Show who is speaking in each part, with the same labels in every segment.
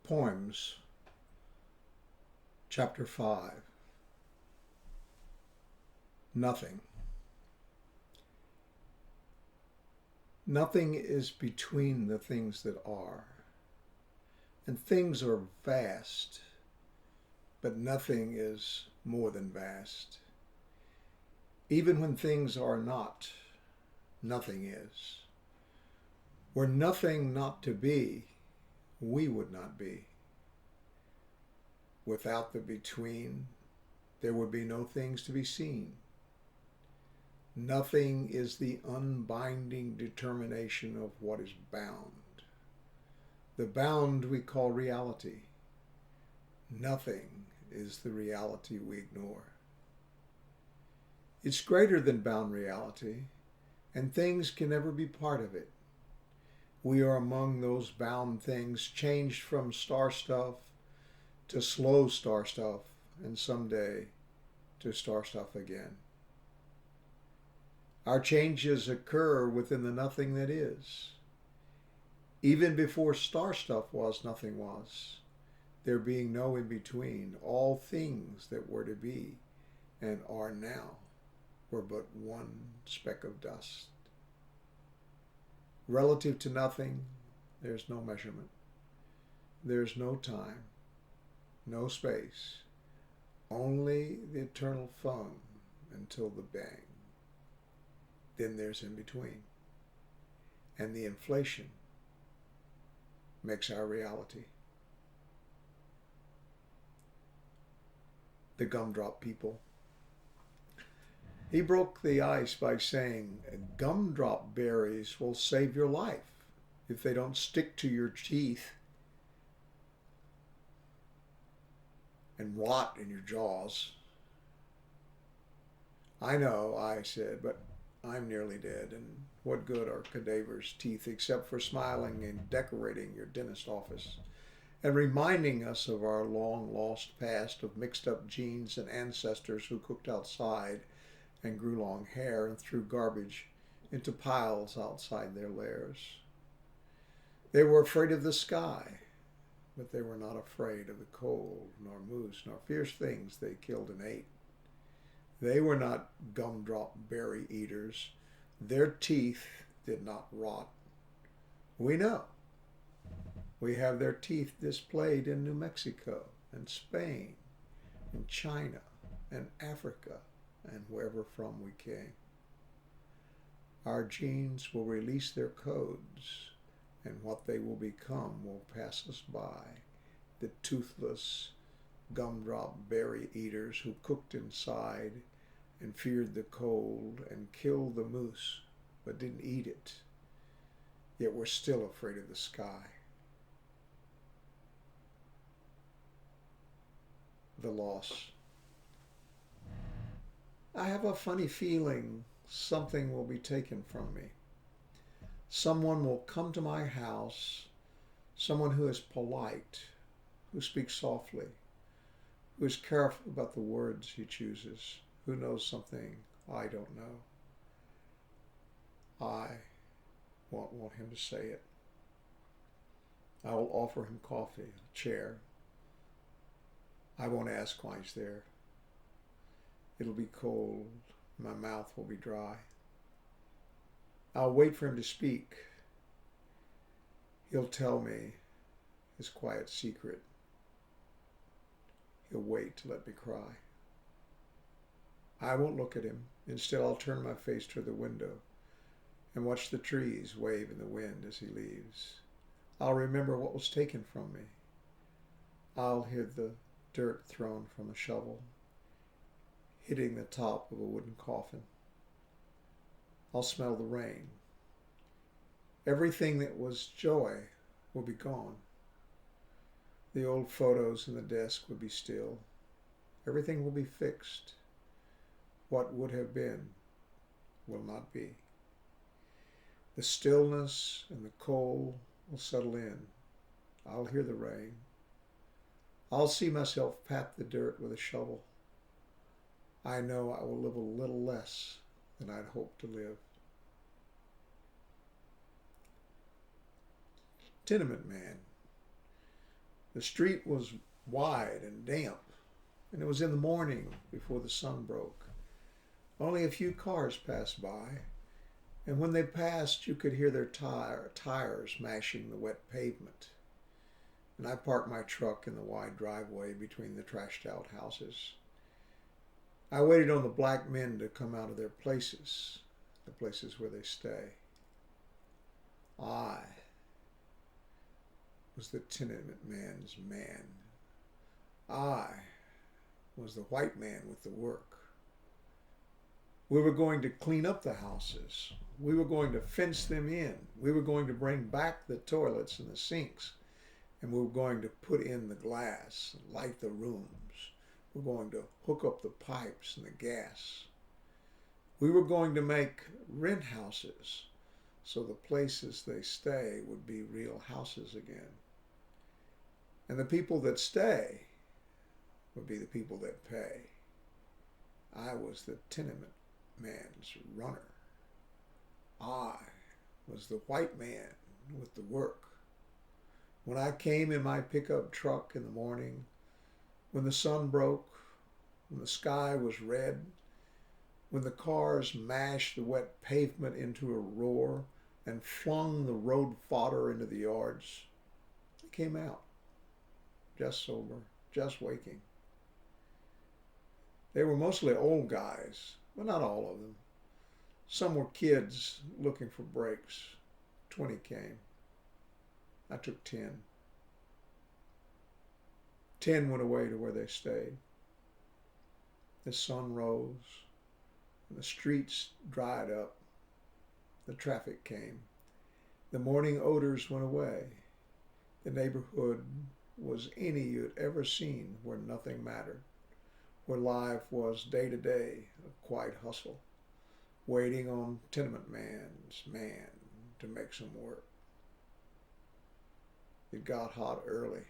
Speaker 1: Poems, Chapter 5. Nothing. Nothing is between the things that are, and things are vast, but nothing is more than vast. Even when things are not, nothing is. Were nothing not to be, we would not be. Without the between, there would be no things to be seen. Nothing is the unbinding determination of what is bound. The bound we call reality. Nothing is the reality we ignore. It's greater than bound reality, and things can never be part of it. We are among those bound things, changed from star stuff to slow star stuff, and someday to star stuff again. Our changes occur within the nothing that is. Even before star stuff was, nothing was. There being no in between, all things that were to be and are now were but one speck of dust. Relative to nothing, there's no measurement. There's no time, no space, only the eternal fun until the bang. Then there's in between. And the inflation makes our reality. The gumdrop people. He broke the ice by saying, gumdrop berries will save your life if they don't stick to your teeth and rot in your jaws. I know, I said, but I'm nearly dead, and what good are cadavers' teeth except for smiling and decorating your dentist office and reminding us of our long-lost past of mixed-up genes and ancestors who cooked outside and grew long hair and threw garbage into piles outside their lairs. They were afraid of the sky, but they were not afraid of the cold, nor moose, nor fierce things they killed and ate. They were not gumdrop berry eaters. Their teeth did not rot. We know. We have their teeth displayed in New Mexico and Spain and China and Africa and wherever from we came. Our genes will release their codes, and what they will become will pass us by. The toothless gumdrop berry eaters who cooked inside and feared the cold and killed the moose but didn't eat it, yet were still afraid of the sky. The loss. I have a funny feeling something will be taken from me. Someone will come to my house, someone who is polite, who speaks softly, who is careful about the words he chooses, who knows something I don't know. I won't want him to say it. I will offer him coffee, a chair. I won't ask why he's there. It'll be cold. My mouth will be dry. I'll wait for him to speak. He'll tell me his quiet secret. He'll wait to let me cry. I won't look at him. Instead, I'll turn my face toward the window and watch the trees wave in the wind as he leaves. I'll remember what was taken from me. I'll hear the dirt thrown from a shovel, hitting the top of a wooden coffin. I'll smell the rain. Everything that was joy will be gone. The old photos in the desk will be still. Everything will be fixed. What would have been will not be. The stillness and the cold will settle in. I'll hear the rain. I'll see myself pat the dirt with a shovel. I know I will live a little less than I'd hoped to live. Tenement man. The street was wide and damp, and it was in the morning before the sun broke. Only a few cars passed by, and when they passed, you could hear their tires mashing the wet pavement. And I parked my truck in the wide driveway between the trashed out houses. I waited on the black men to come out of their places, the places where they stay. I was the tenement man's man. I was the white man with the work. We were going to clean up the houses. We were going to fence them in. We were going to bring back the toilets and the sinks. And we were going to put in the glass and light the rooms. We were going to hook up the pipes and the gas. We were going to make rent houses so the places they stay would be real houses again. And the people that stay would be the people that pay. I was the tenement man's runner. I was the white man with the work. When I came in my pickup truck in the morning, when the sun broke, when the sky was red, when the cars mashed the wet pavement into a roar and flung the road fodder into the yards, I came out, just sober, just waking. They were mostly old guys, but not all of them. Some were kids looking for breaks. 20 came. I took 10. 10 went away to where they stayed. The sun rose, and the streets dried up. The traffic came. The morning odors went away. The neighborhood was any you'd ever seen, where nothing mattered, where life was day to day a quiet hustle, waiting on tenement man's man to make some work. It got hot early.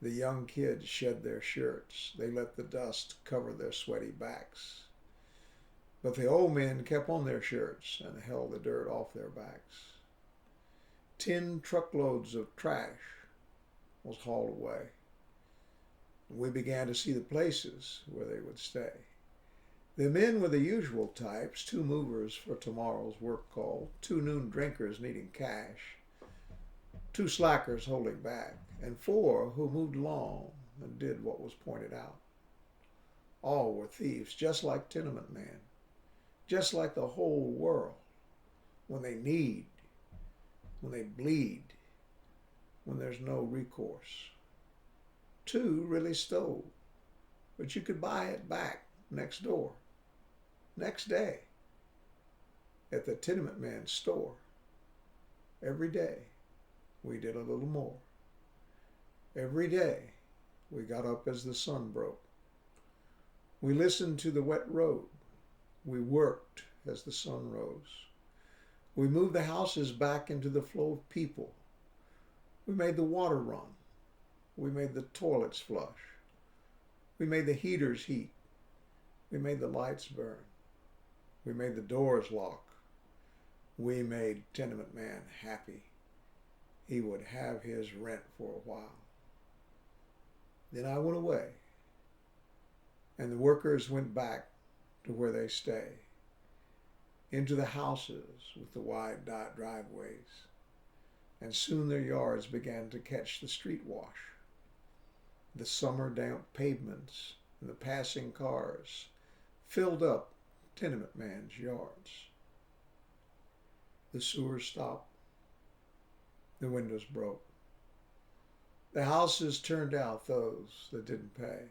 Speaker 1: The young kids shed their shirts. They let the dust cover their sweaty backs. But the old men kept on their shirts and held the dirt off their backs. 10 truckloads of trash was hauled away. We began to see the places where they would stay. The men were the usual types: 2 movers for tomorrow's work call, 2 noon drinkers needing cash, 2 slackers holding back, and 4 who moved along and did what was pointed out. All were thieves, just like tenement man, just like the whole world, when they need, when they bleed, when there's no recourse. 2 really stole, but you could buy it back next door, next day, at the tenement man's store. Every day, we did a little more. Every day, we got up as the sun broke. We listened to the wet road. We worked as the sun rose. We moved the houses back into the flow of people. We made the water run. We made the toilets flush. We made the heaters heat. We made the lights burn. We made the doors lock. We made tenement man happy. He would have his rent for a while. Then I went away, and the workers went back to where they stay, into the houses with the wide driveways, and soon their yards began to catch the street wash. The summer damp pavements and the passing cars filled up tenement man's yards. The sewers stopped. The windows broke. The houses turned out those that didn't pay.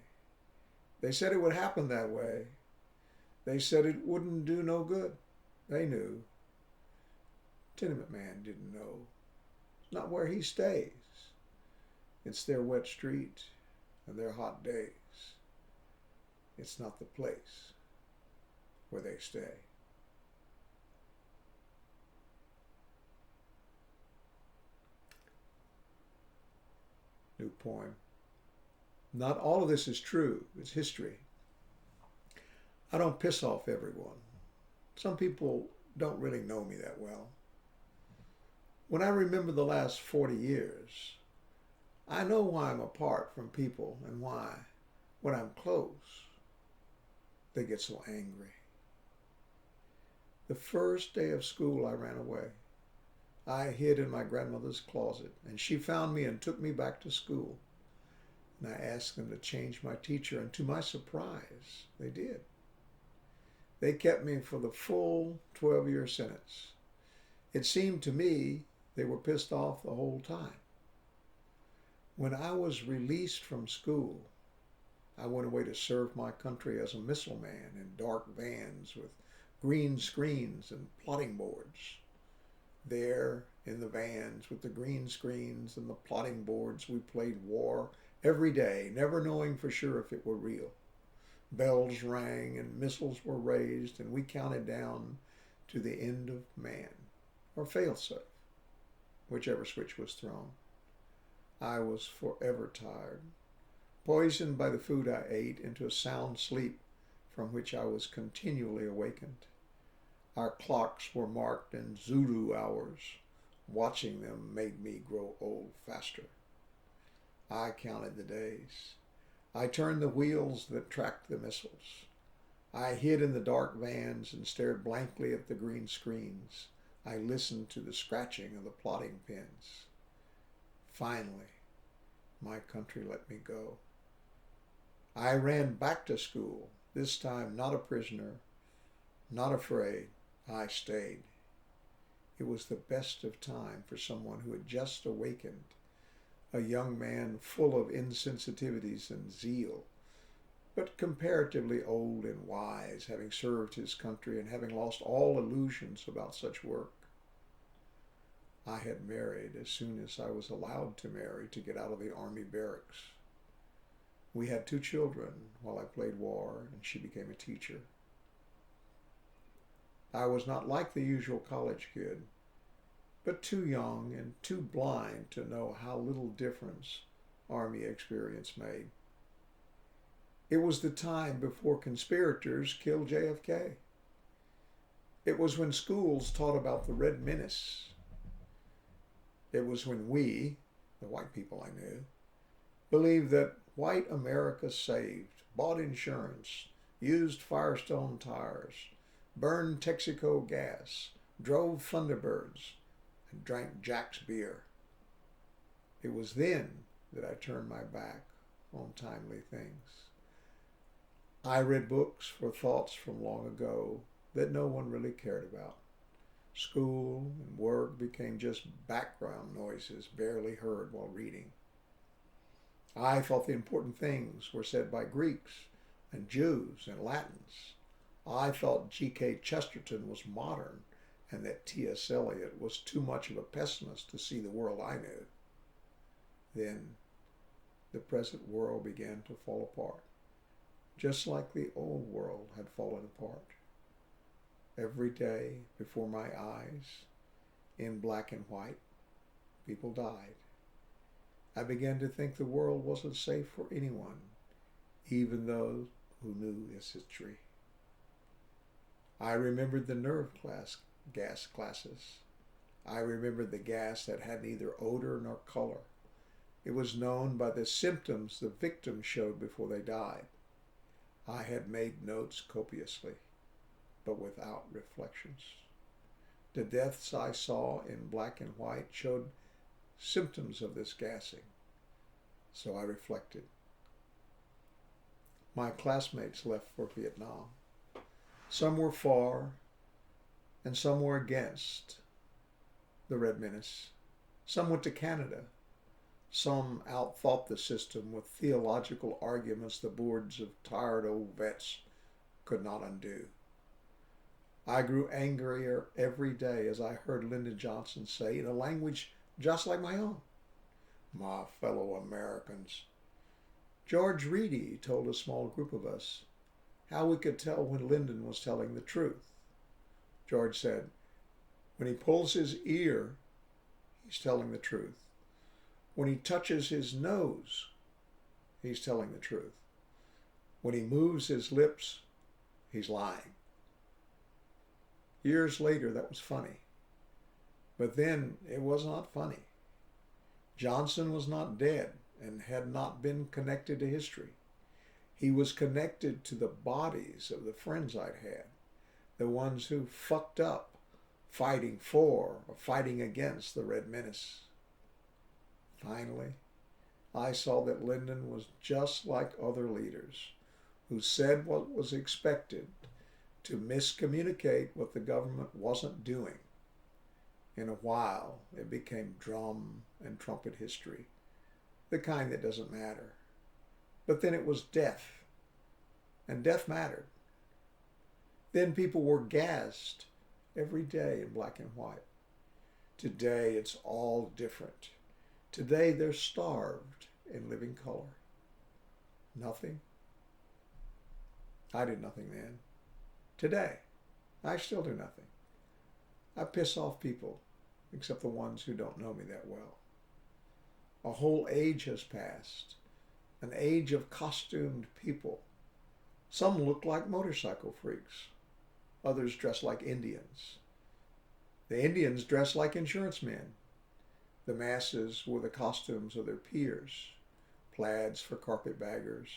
Speaker 1: They said it would happen that way. They said it wouldn't do no good. They knew. Tenement man didn't know. It's not where he stays. It's their wet street and their hot days. It's not the place where they stay. New poem. Not all of this is true. It's history. I don't piss off everyone. Some people don't really know me that well. When I remember the last 40 years, I know why I'm apart from people and why, when I'm close, they get so angry. The first day of school, I ran away. I hid in my grandmother's closet, and she found me and took me back to school. And I asked them to change my teacher, and to my surprise, they did. They kept me for the full 12-year sentence. It seemed to me they were pissed off the whole time. When I was released from school, I went away to serve my country as a missile man in dark vans with green screens and plotting boards. There, in the vans with the green screens and the plotting boards, we played war every day, never knowing for sure if it were real. Bells rang and missiles were raised, and we counted down to the end of man, or failsafe, whichever switch was thrown. I was forever tired, poisoned by the food I ate into a sound sleep from which I was continually awakened. Our clocks were marked in Zulu hours. Watching them made me grow old faster. I counted the days. I turned the wheels that tracked the missiles. I hid in the dark vans and stared blankly at the green screens. I listened to the scratching of the plotting pins. Finally, my country let me go. I ran back to school, this time not a prisoner, not afraid. I stayed. It was the best of time for someone who had just awakened, a young man full of insensitivities and zeal, but comparatively old and wise, having served his country and having lost all illusions about such work. I had married as soon as I was allowed to marry to get out of the army barracks. We had 2 children while I played war, and she became a teacher. I was not like the usual college kid, but too young and too blind to know how little difference Army experience made. It was the time before conspirators killed JFK. It was when schools taught about the Red Menace. It was when we, the white people I knew, believed that white America saved, bought insurance, used Firestone tires, burned Texaco gas, drove Thunderbirds, and drank Jack's beer. It was then that I turned my back on timely things. I read books for thoughts from long ago that no one really cared about. School and work became just background noises barely heard while reading. I thought the important things were said by Greeks and Jews and Latins. I thought G.K. Chesterton was modern and that T.S. Eliot was too much of a pessimist to see the world I knew. Then the present world began to fall apart, just like the old world had fallen apart. Every day before my eyes, in black and white, people died. I began to think the world wasn't safe for anyone, even those who knew its history. I remembered the nerve gas classes. I remembered the gas that had neither odor nor color. It was known by the symptoms the victims showed before they died. I had made notes copiously, but without reflections. The deaths I saw in black and white showed symptoms of this gassing, so I reflected. My classmates left for Vietnam. Some were for, and some were against the Red Menace. Some went to Canada. Some outthought the system with theological arguments the boards of tired old vets could not undo. I grew angrier every day as I heard Lyndon Johnson say in a language just like my own, "My fellow Americans." George Reedy told a small group of us how we could tell when Lyndon was telling the truth. George said, when he pulls his ear, he's telling the truth. When he touches his nose, he's telling the truth. When he moves his lips, he's lying. Years later, that was funny. But then it was not funny. Johnson was not dead. and had not been connected to history. He was connected to the bodies of the friends I'd had, the ones who fucked up fighting for or fighting against the Red Menace. Finally, I saw that Lyndon was just like other leaders who said what was expected to miscommunicate what the government wasn't doing. In a while, it became drum and trumpet history, the kind that doesn't matter. But then it was death, and death mattered. Then people were gassed every day in black and white. Today, it's all different. Today, they're starved in living color. Nothing. I did nothing then. Today, I still do nothing. I piss off people, except the ones who don't know me that well. A whole age has passed, an age of costumed people. Some look like motorcycle freaks. Others dress like Indians. The Indians dress like insurance men. The masses wore the costumes of their peers, plaids for carpetbaggers,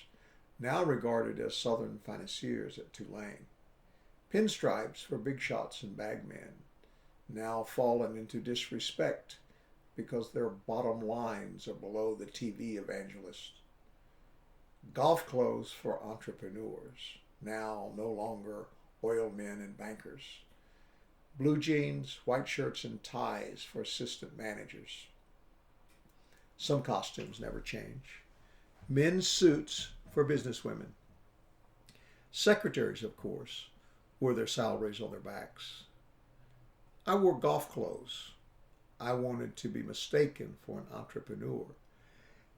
Speaker 1: now regarded as Southern financiers at Tulane, pinstripes for big shots and bagmen, now fallen into disrespect because their bottom lines are below the TV evangelist. Golf clothes for entrepreneurs, now no longer oil men and bankers. Blue jeans, white shirts, and ties for assistant managers. Some costumes never change. Men's suits for businesswomen. Secretaries, of course, wore their salaries on their backs. I wore golf clothes. I wanted to be mistaken for an entrepreneur,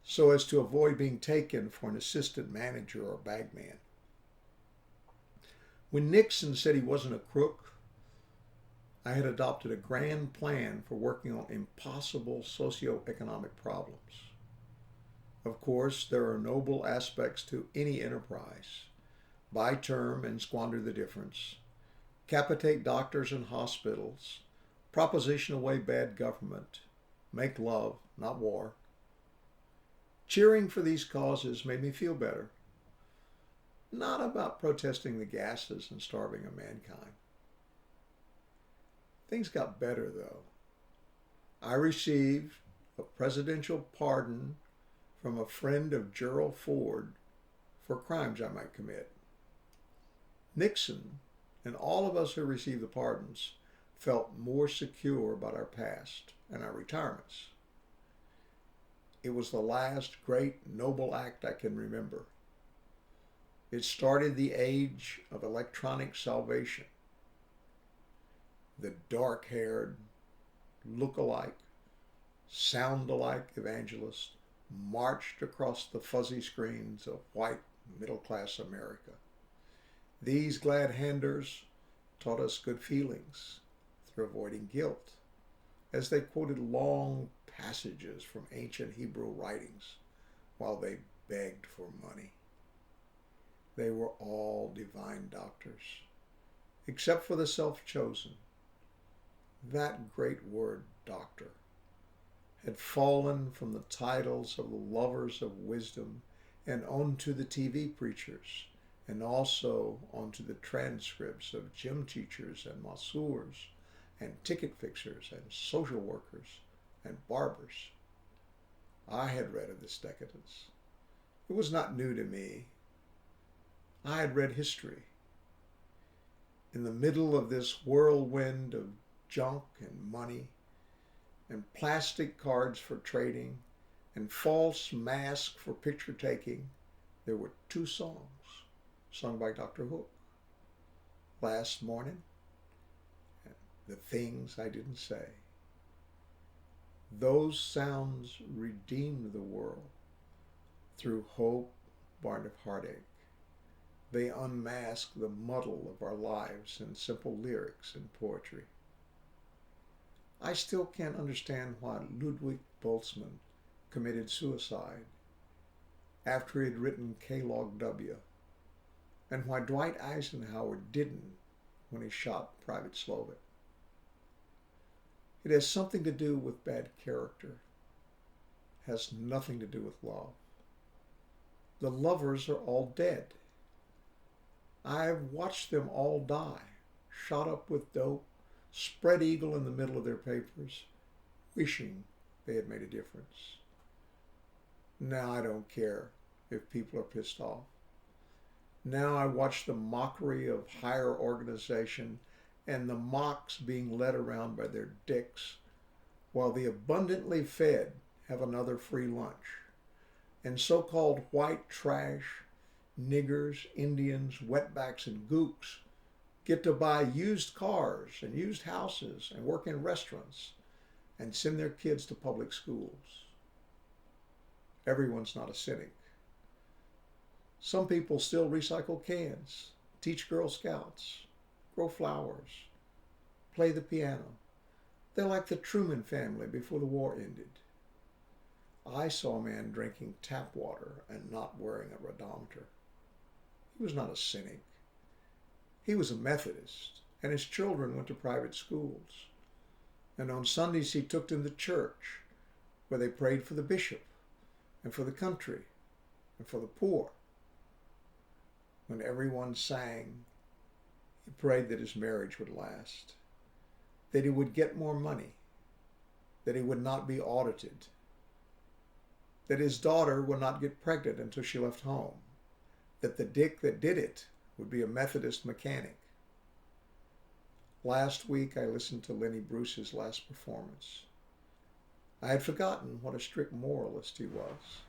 Speaker 1: so as to avoid being taken for an assistant manager or bagman. When Nixon said he wasn't a crook, I had adopted a grand plan for working on impossible socioeconomic problems. Of course, there are noble aspects to any enterprise. Buy term and squander the difference. Capitate doctors and hospitals. Proposition away bad government. Make love, not war. Cheering for these causes made me feel better. Not about protesting the gases and starving of mankind. Things got better, though. I received a presidential pardon from a friend of Gerald Ford for crimes I might commit. Nixon and all of us who received the pardons felt more secure about our past and our retirements. It was the last great noble act I can remember. It started the age of electronic salvation. The dark-haired, look-alike, sound-alike evangelist marched across the fuzzy screens of white middle-class America. These glad-handers taught us good feelings through avoiding guilt, as they quoted long passages from ancient Hebrew writings while they begged for money. They were all divine doctors, except for the self-chosen. That great word, doctor, had fallen from the titles of the lovers of wisdom and onto the TV preachers, and also onto the transcripts of gym teachers and masseurs and ticket fixers and social workers and barbers. I had read of this decadence. It was not new to me. I had read history. In the middle of this whirlwind of junk and money and plastic cards for trading and false masks for picture taking, there were two songs sung by Dr. Hook. Last Morning and The Things I Didn't Say. Those sounds redeemed the world through hope born of heartache. They unmask the muddle of our lives in simple lyrics and poetry. I still can't understand why Ludwig Boltzmann committed suicide after he had written K-Log W, and why Dwight Eisenhower didn't when he shot Private Slovik. It has something to do with bad character. has nothing to do with love. The lovers are all dead. I've watched them all die, shot up with dope, spread eagle in the middle of their papers, wishing they had made a difference. Now I don't care if people are pissed off. Now I watch the mockery of higher organization and the mocks being led around by their dicks, while the abundantly fed have another free lunch. And so-called white trash, niggers, Indians, wetbacks, and gooks get to buy used cars and used houses and work in restaurants and send their kids to public schools. Everyone's not a cynic. Some people still recycle cans, teach Girl Scouts, grow flowers, play the piano. They're like the Truman family before the war ended. I saw a man drinking tap water and not wearing a rhodometer. He was not a cynic. He was a Methodist, and his children went to private schools. And on Sundays he took them to church, where they prayed for the bishop, and for the country, and for the poor. When everyone sang, he prayed that his marriage would last, that he would get more money, that he would not be audited, that his daughter would not get pregnant until she left home, that the dick that did it would be a Methodist mechanic. Last week I listened to Lenny Bruce's last performance. I had forgotten what a strict moralist he was.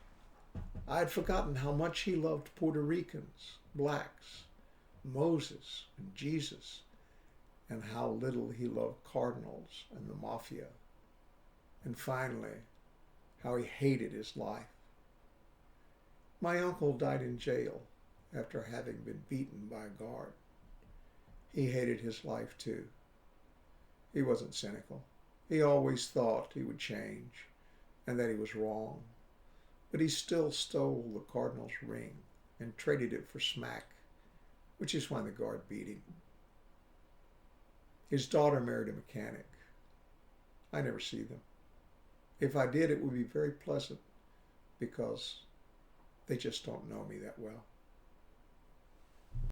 Speaker 1: I had forgotten how much he loved Puerto Ricans, blacks, Moses, and Jesus, and how little he loved cardinals and the mafia. And finally, how he hated his life. My uncle died in jail after having been beaten by a guard. He hated his life too. He wasn't cynical. He always thought he would change and that he was wrong. But he still stole the cardinal's ring and traded it for smack, which is why the guard beat him. His daughter married a mechanic. I never see them. If I did, it would be very pleasant because they just don't know me that well.